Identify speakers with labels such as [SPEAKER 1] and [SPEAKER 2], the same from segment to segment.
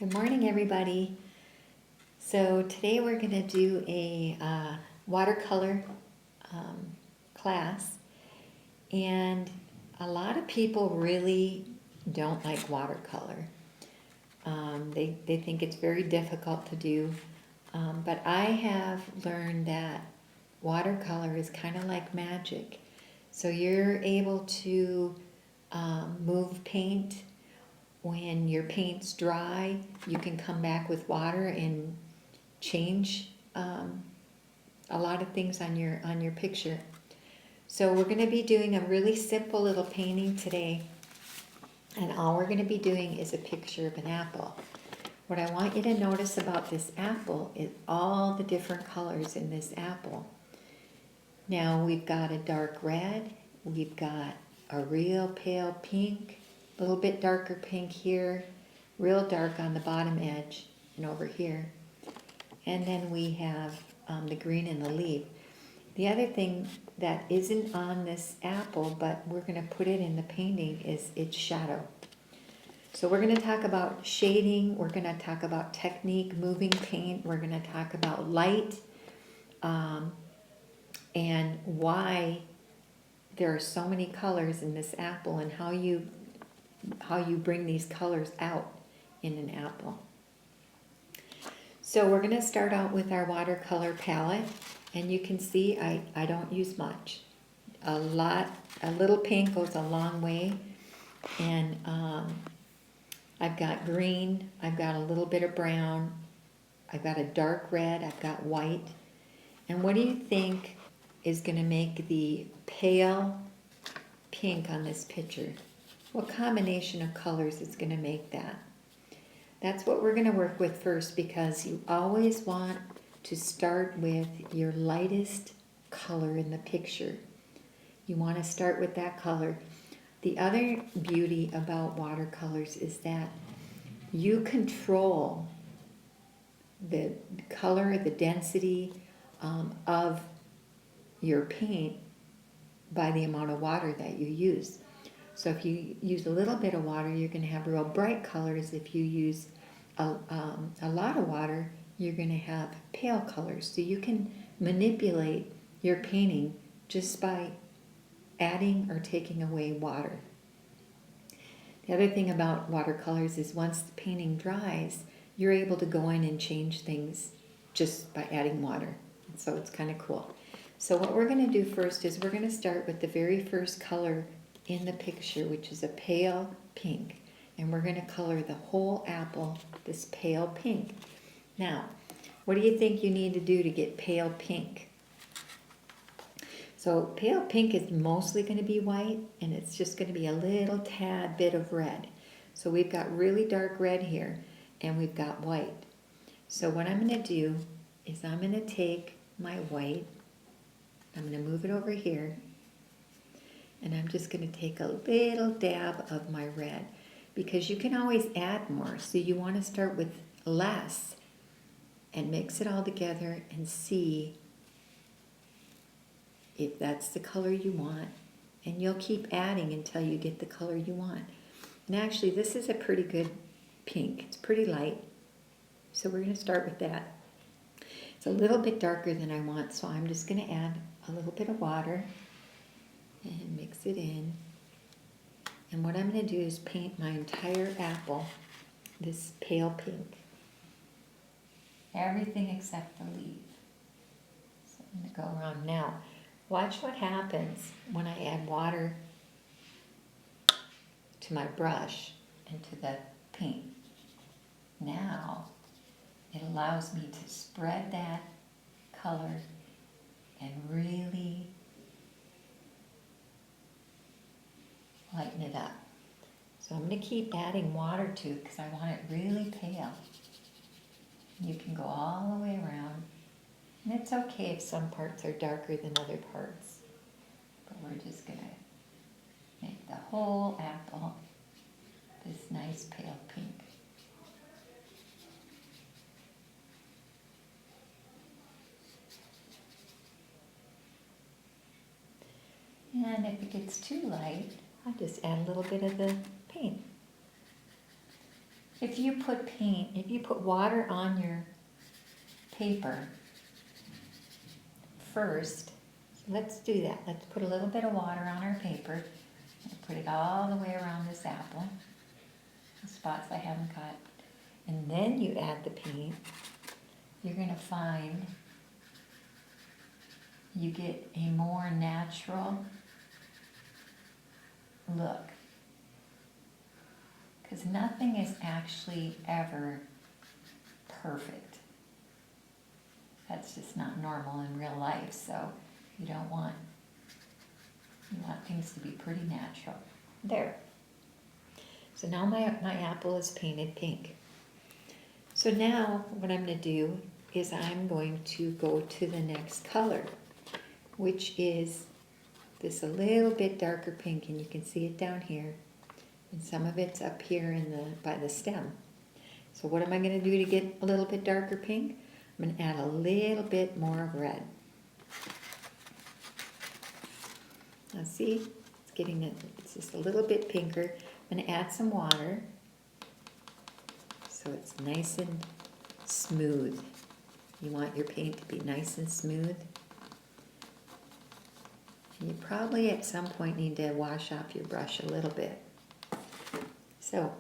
[SPEAKER 1] Good morning, everybody. So today we're going to do a watercolor class, and a lot of people really don't like watercolor. They think it's very difficult to do, but I have learned that watercolor is kind of like magic. So you're able to move paint. When your paint's dry, you can come back with water and change a lot of things on your picture. So we're going to be doing a really simple little painting today, and all we're going to be doing is a picture of an apple. What I want you to notice about this apple is all the different colors in this apple. Now we've got a dark red, we've got a real pale pink, a little bit darker pink here, real dark on the bottom edge and over here. And then we have the green in the leaf. The other thing that isn't on this apple, but we're going to put it in the painting, is its shadow. So we're going to talk about shading, we're going to talk about technique, moving paint, we're going to talk about light, and why there are so many colors in this apple, and how you bring these colors out in an apple. So we're going to start out with our watercolor palette, and you can see I don't use much. A little pink goes a long way, and I've got green, I've got a little bit of brown, I've got a dark red, I've got white. And what do you think is going to make the pale pink on this picture? What combination of colors is going to make that? That's what we're going to work with first, because you always want to start with your lightest color in the picture. You want to start with that color. The other beauty about watercolors is that you control the color, the density of your paint by the amount of water that you use. So if you use a little bit of water, you're going to have real bright colors. If you use a lot of water, you're going to have pale colors. So you can manipulate your painting just by adding or taking away water. The other thing about watercolors is once the painting dries, you're able to go in and change things just by adding water. And so it's kind of cool. So what we're going to do first is we're going to start with the very first color in the picture, which is a pale pink, and we're going to color the whole apple this pale pink. Now, what do you think you need to do to get pale pink? So pale pink is mostly going to be white, and it's just going to be a little tad bit of red. So we've got really dark red here, and we've got white. So what I'm going to do is I'm going to take my white, I'm going to move it over here, and I'm just going to take a little dab of my red, because you can always add more. So you want to start with less and mix it all together and see if that's the color you want. And you'll keep adding until you get the color you want. And actually, this is a pretty good pink. It's pretty light. So we're going to start with that. It's a little bit darker than I want, so I'm just going to add a little bit of water and mix it in. And what I'm going to do is paint my entire apple this pale pink. Everything except the leaf. So I'm going to go around now. Watch what happens when I add water to my brush and to the paint. Now it allows me to spread that color and really lighten it up. So I'm going to keep adding water to it because I want it really pale. You can go all the way around. And it's okay if some parts are darker than other parts. But we're just going to make the whole apple this nice pale pink. And if it gets too light, I'll just add a little bit of the paint. if you put paint, if you put water on your paper first, let's do that. Let's put a little bit of water on our paper and put it all the way around this apple, the spots I haven't cut. And then you add the paint. You're going to find you get a more natural look. Because nothing is actually ever perfect. That's just not normal in real life, so you want things to be pretty natural. There. So now my apple is painted pink. So now what I'm going to do is I'm going to go to the next color, which is this a little bit darker pink, and you can see it down here, and some of it's up here by the stem. So what am I going to do to get a little bit darker pink? I'm going to add a little bit more of red. Now see, it's just a little bit pinker. I'm going to add some water so it's nice and smooth. You want your paint to be nice and smooth. And you probably at some point need to wash off your brush a little bit. So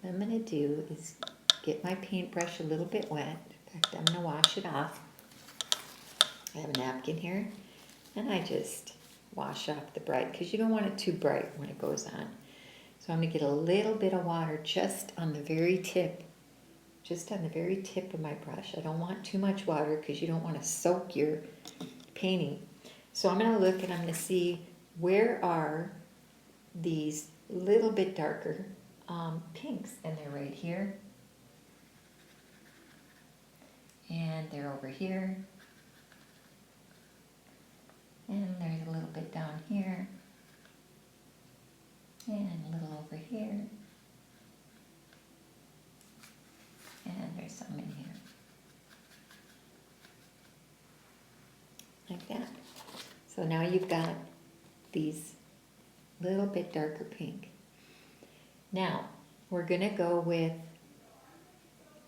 [SPEAKER 1] what I'm going to do is get my paintbrush a little bit wet. In fact, I'm going to wash it off. I have a napkin here, and I just wash off the bright, because you don't want it too bright when it goes on. So I'm going to get a little bit of water just on the very tip of my brush. I don't want too much water because you don't want to soak your painting. So I'm going to look and I'm going to see where are these little bit darker pinks, and they're right here, and they're over here, and there's a little bit down here, and a little over here, and there's some in here, like that. So now you've got these little bit darker pink. Now we're going to go with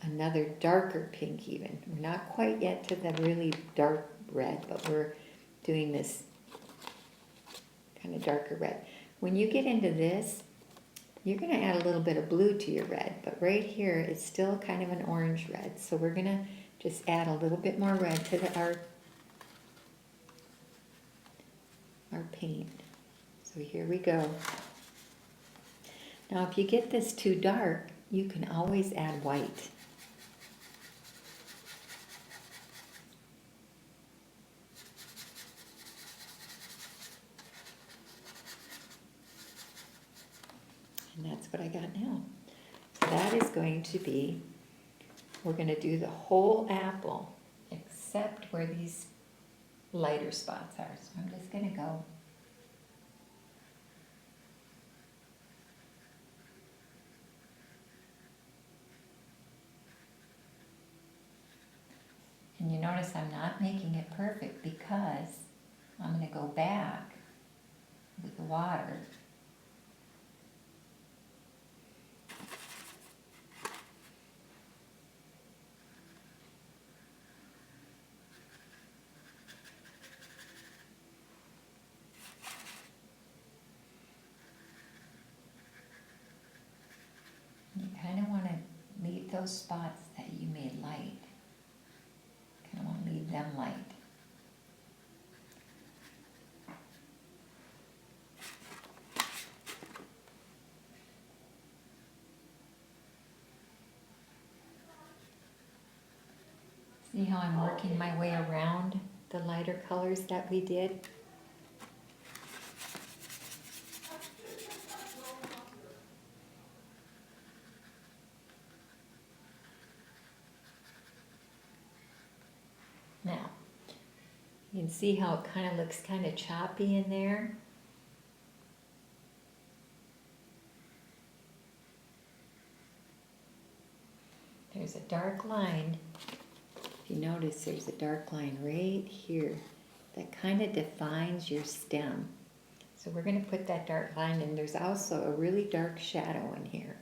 [SPEAKER 1] another darker pink even. We're not quite yet to the really dark red, but we're doing this kind of darker red. When you get into this, you're going to add a little bit of blue to your red, but right here it's still kind of an orange red. So we're going to just add a little bit more red to our paint. So here we go. Now if you get this too dark, you can always add white. And that's what I got now. So that is going to be, we're going to do the whole apple except where these lighter spots are. So I'm just going to go and you notice I'm not making it perfect because I'm going to go back with the water those spots that you made light. Kind of want to leave them light. See how I'm working my way around the lighter colors that we did? Now, you can see how it kind of looks kind of choppy in there. There's a dark line. If you notice, there's a dark line right here that kind of defines your stem. So we're going to put that dark line in. There's also a really dark shadow in here.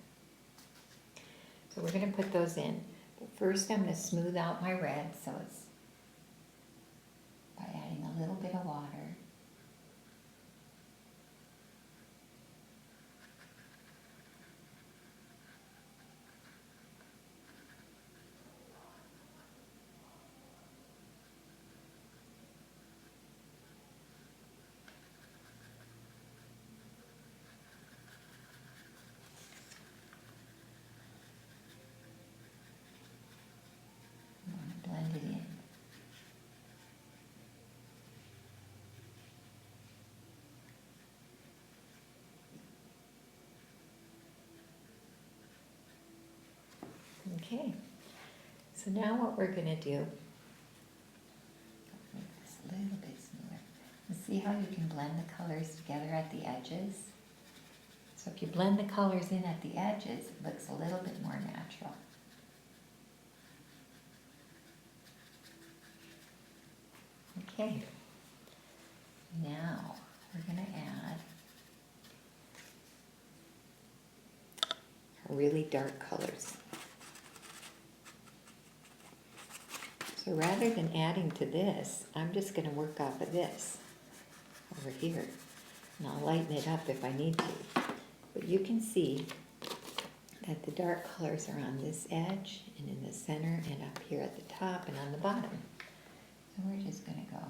[SPEAKER 1] So we're going to put those in. First I'm going to smooth out my red, so it's by adding a little bit of water. I want to blend it in. Okay, so now what we're going to do, make this a little bit smoother. And see how you can blend the colors together at the edges? So if you blend the colors in at the edges, it looks a little bit more natural. Okay, now we're going to add really dark colors. So rather than adding to this, I'm just going to work off of this over here. And I'll lighten it up if I need to. But you can see that the dark colors are on this edge and in the center and up here at the top and on the bottom. So we're just going to go.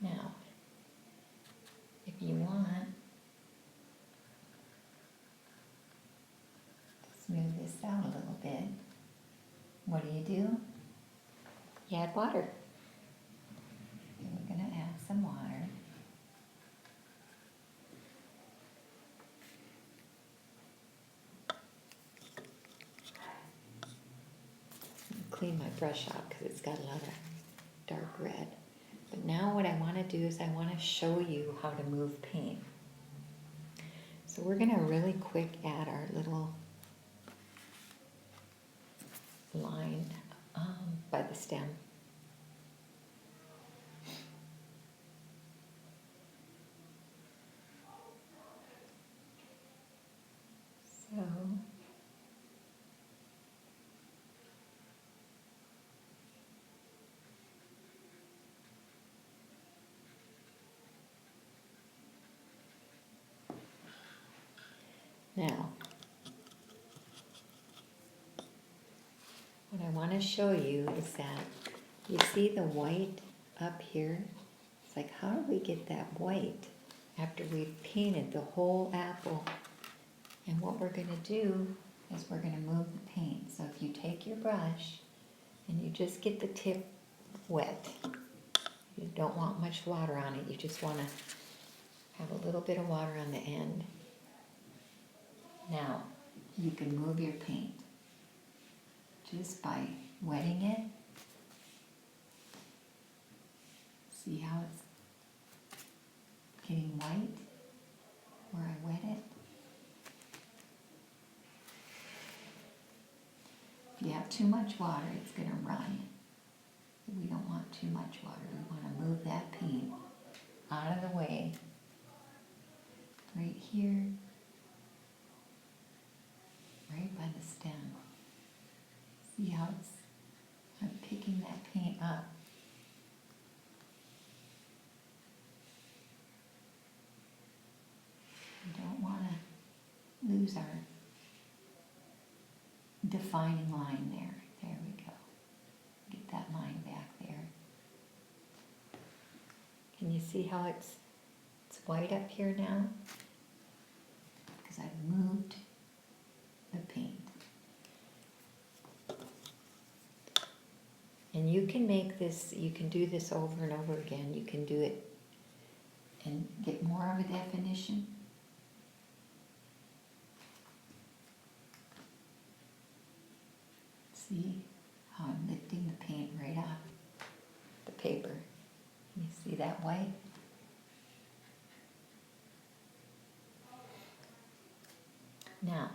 [SPEAKER 1] Now, if you want to smooth this out a little bit, what do? You add water. And we're going to add some water. Clean my brush out because it's got a lot of dark red. But now what I want to do is I want to show you how to move paint. So we're going to really quick add our little line by the stem. So now, what I want to show you is that you see the white up here? It's like, how do we get that white after we've painted the whole apple? And what we're going to do is we're going to move the paint. So if you take your brush and you just get the tip wet, you don't want much water on it, you just want to have a little bit of water on the end. Now, you can move your paint just by wetting it. See how it's getting white where I wet it? If you have too much water, it's going to run. We don't want too much water. We want to move that paint out of the way, right here, right by the stem. See how I'm picking that paint up. We don't want to lose our defining line there. There we go. Get that line back there. Can you see how it's white up here now? Because I've moved the paint. And you can make this, you can do this over and over again. You can do it and get more of a definition. See how I'm lifting the paint right off the paper. You see that white? Now,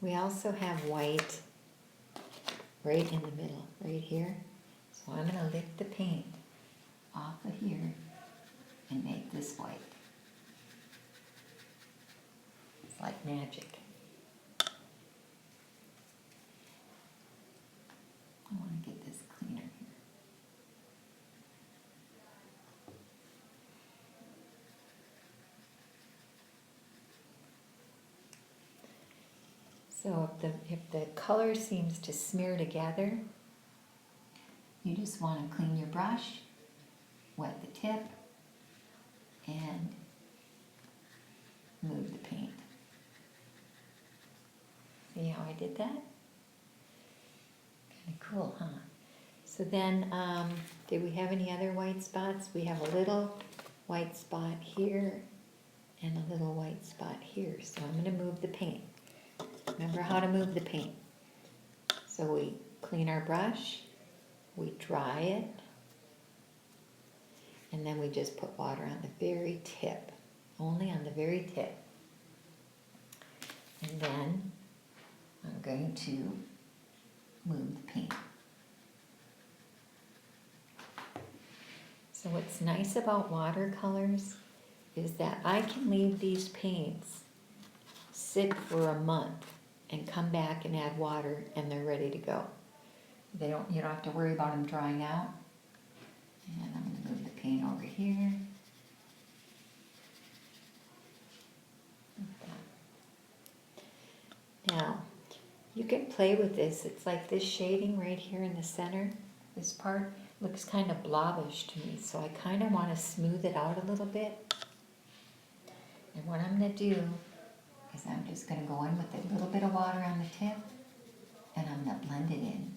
[SPEAKER 1] we also have white right in the middle, right here. So I'm going to lift the paint off of here and make this white. It's like magic. I want to get this cleaner here. So if the color seems to smear together, you just want to clean your brush, wet the tip, and move the paint. See how I did that? Kind of cool, huh? So then, did we have any other white spots? We have a little white spot here and a little white spot here. So I'm going to move the paint. Remember how to move the paint. So we clean our brush, we dry it, and then we just put water on the very tip, only on the very tip. And then I'm going to move the paint. So what's nice about watercolors is that I can leave these paints sit for a month and come back and add water and they're ready to go. You don't have to worry about them drying out. And I'm going to move the paint over here. Like that. Now, you can play with this. It's like this shading right here in the center. This part looks kind of blobbish to me, so I kind of want to smooth it out a little bit. And what I'm going to do is I'm just going to go in with a little bit of water on the tip, and I'm going to blend it in.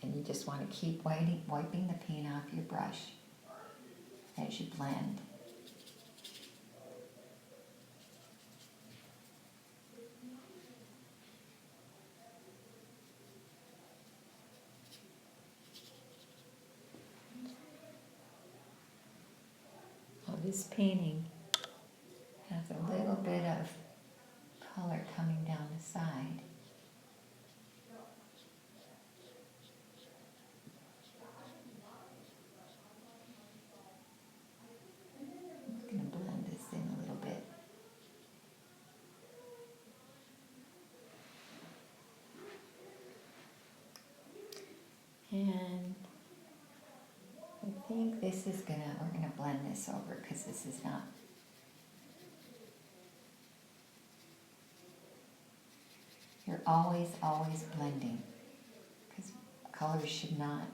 [SPEAKER 1] And you just want to keep wiping the paint off your brush as you blend. Well, this painting has a little bit of color coming down the side. I'm going to blend this in a little bit. And I think this is we're gonna blend this over because this is not. You're always blending because colors should not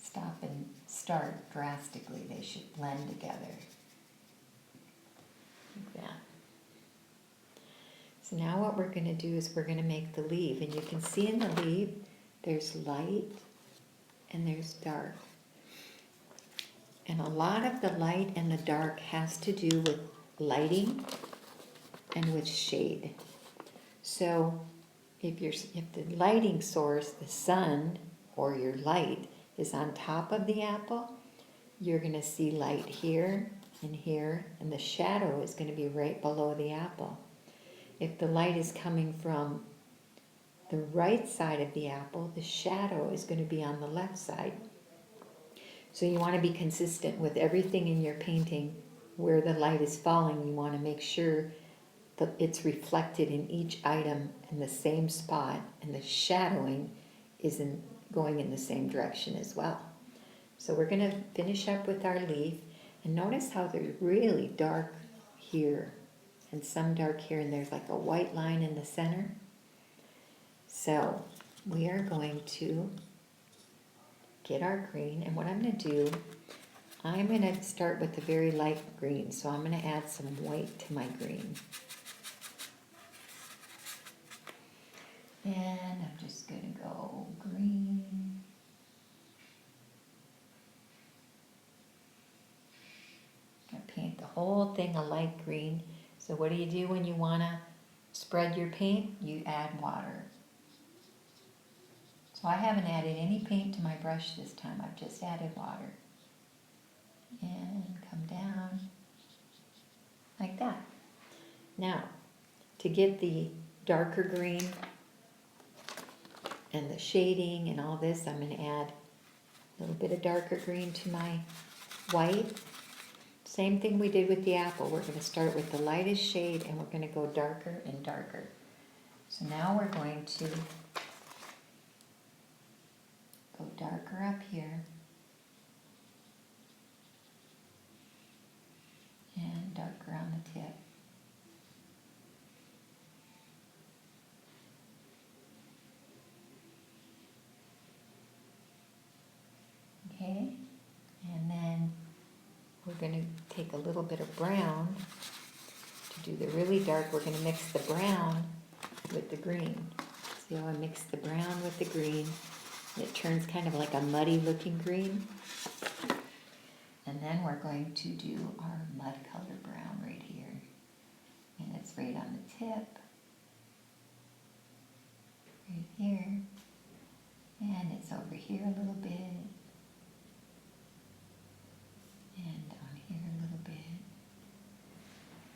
[SPEAKER 1] stop and start drastically. They should blend together. Like that. So now what we're gonna do is we're gonna make the leaf, and you can see in the leaf there's light and there's dark. And a lot of the light and the dark has to do with lighting and with shade. So if the lighting source, the sun or your light, is on top of the apple, you're going to see light here and here, and the shadow is going to be right below the apple. If the light is coming from the right side of the apple, the shadow is going to be on the left side. So you want to be consistent with everything in your painting. Where the light is falling, you want to make sure that it's reflected in each item in the same spot, and the shadowing is going in the same direction as well. So we're going to finish up with our leaf, and notice how they're really dark here. and some dark here, and there's like a white line in the center. So we are going to get our green, and what I'm going to do, I'm going to start with the very light green, so I'm going to add some white to my green. And I'm just going to go green. I paint the whole thing a light green. So what do you do when you want to spread your paint? You add water. So I haven't added any paint to my brush this time. I've just added water. And come down like that. Now, to get the darker green and the shading and all this, I'm going to add a little bit of darker green to my white. Same thing we did with the apple. We're going to start with the lightest shade and we're going to go darker and darker. So now we're going to go darker up here and darker on the tip. Okay, and then we're going to take a little bit of brown to do the really dark. We're going to mix the brown with the green. See how I mix the brown with the green? It turns kind of like a muddy looking green. And then we're going to do our mud color brown right here. And it's right on the tip. Right here. And it's over here a little bit. And on here a little bit.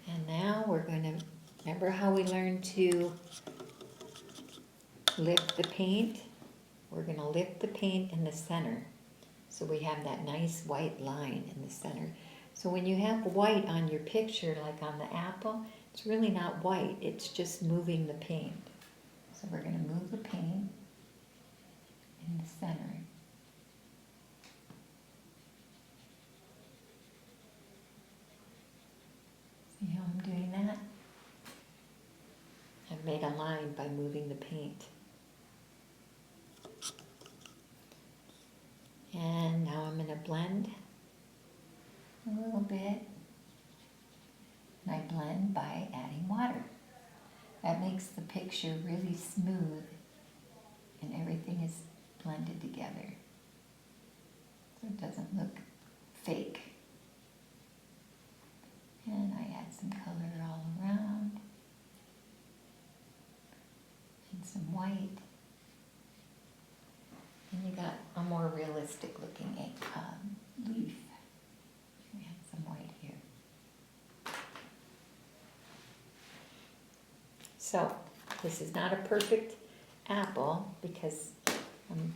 [SPEAKER 1] And now we're going to, remember how we learned to lift the paint? We're going to lift the paint in the center. So we have that nice white line in the center. So when you have white on your picture, like on the apple, it's really not white. It's just moving the paint. So we're going to move the paint in the center. See how I'm doing that? I've made a line by moving the paint. And now I'm going to blend a little bit. And I blend by adding water. That makes the picture really smooth and everything is blended together. So it doesn't look fake. And I add some color all around. And some white. And you got a more realistic looking leaf. We have some white here. So, this is not a perfect apple because I'm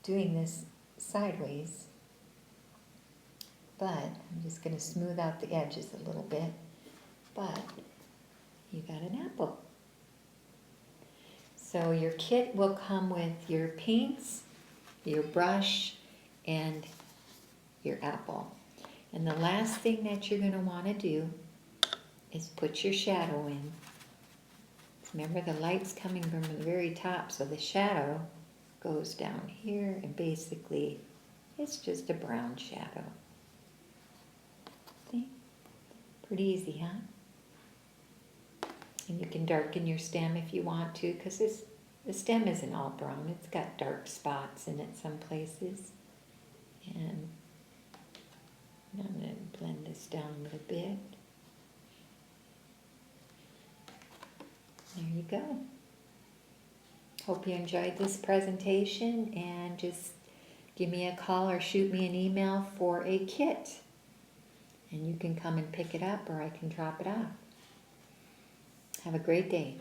[SPEAKER 1] doing this sideways. But I'm just going to smooth out the edges a little bit. But you got an apple. So your kit will come with your paints, your brush, and your apple. And the last thing that you're going to want to do is put your shadow in. Remember, the light's coming from the very top, so the shadow goes down here, and basically it's just a brown shadow. See? Pretty easy, huh? And you can darken your stem if you want to, because the stem isn't all brown. It's got dark spots in it some places. And I'm going to blend this down a little bit. There you go. Hope you enjoyed this presentation, and just give me a call or shoot me an email for a kit. And you can come and pick it up, or I can drop it off. Have a great day.